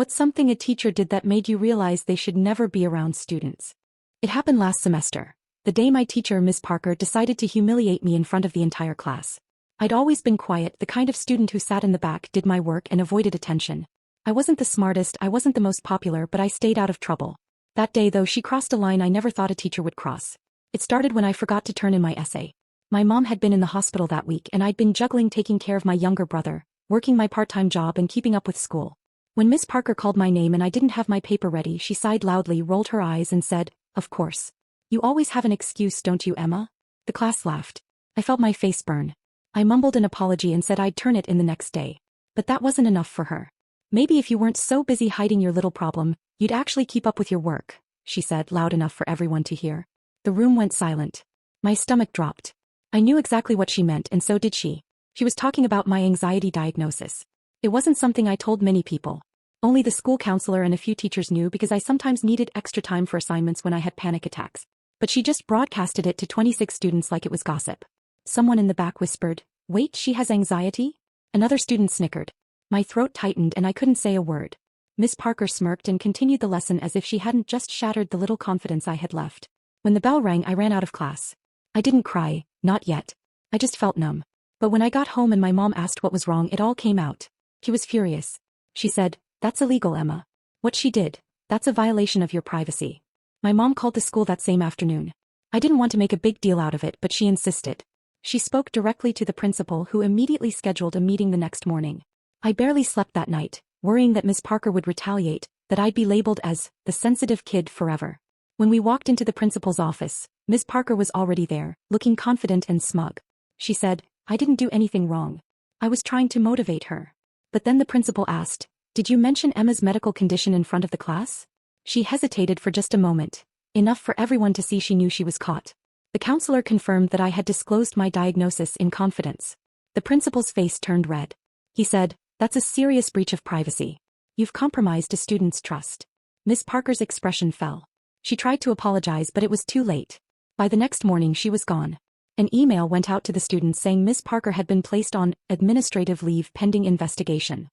What's something a teacher did that made you realize they should never be around students? It happened last semester. The day my teacher, Miss Parker, decided to humiliate me in front of the entire class. I'd always been quiet, the kind of student who sat in the back, did my work, and avoided attention. I wasn't the smartest, I wasn't the most popular, but I stayed out of trouble. That day though, she crossed a line I never thought a teacher would cross. It started when I forgot to turn in my essay. My mom had been in the hospital that week and I'd been juggling taking care of my younger brother, working my part-time job and keeping up with school. When Miss Parker called my name and I didn't have my paper ready, she sighed loudly, rolled her eyes and said, "Of course. You always have an excuse, don't you, Emma?" The class laughed. I felt my face burn. I mumbled an apology and said I'd turn it in the next day. But that wasn't enough for her. "Maybe if you weren't so busy hiding your little problem, you'd actually keep up with your work," she said, loud enough for everyone to hear. The room went silent. My stomach dropped. I knew exactly what she meant, and so did she. She was talking about my anxiety diagnosis. It wasn't something I told many people. Only the school counselor and a few teachers knew because I sometimes needed extra time for assignments when I had panic attacks. But she just broadcasted it to 26 students like it was gossip. Someone in the back whispered, "Wait, she has anxiety?" Another student snickered. My throat tightened and I couldn't say a word. Miss Parker smirked and continued the lesson as if she hadn't just shattered the little confidence I had left. When the bell rang, I ran out of class. I didn't cry, not yet. I just felt numb. But when I got home and my mom asked what was wrong, it all came out. She was furious. She said, "That's illegal, Emma. What she did, that's a violation of your privacy." My mom called the school that same afternoon. I didn't want to make a big deal out of it, but she insisted. She spoke directly to the principal, who immediately scheduled a meeting the next morning. I barely slept that night, worrying that Miss Parker would retaliate, that I'd be labeled as the sensitive kid forever. When we walked into the principal's office, Miss Parker was already there, looking confident and smug. She said, "I didn't do anything wrong. I was trying to motivate her." But then the principal asked, "Did you mention Emma's medical condition in front of the class?" She hesitated for just a moment, enough for everyone to see she knew she was caught. The counselor confirmed that I had disclosed my diagnosis in confidence. The principal's face turned red. He said, "That's a serious breach of privacy. You've compromised a student's trust." Miss Parker's expression fell. She tried to apologize, but it was too late. By the next morning she was gone. An email went out to the students saying Miss Parker had been placed on administrative leave pending investigation.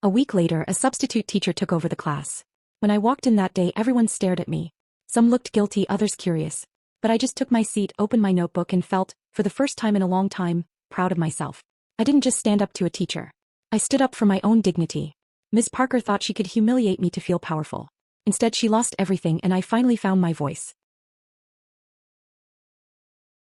A week later, a substitute teacher took over the class. When I walked in that day, everyone stared at me. Some looked guilty, others curious. But I just took my seat, opened my notebook and felt, for the first time in a long time, proud of myself. I didn't just stand up to a teacher. I stood up for my own dignity. Miss Parker thought she could humiliate me to feel powerful. Instead, she lost everything and I finally found my voice.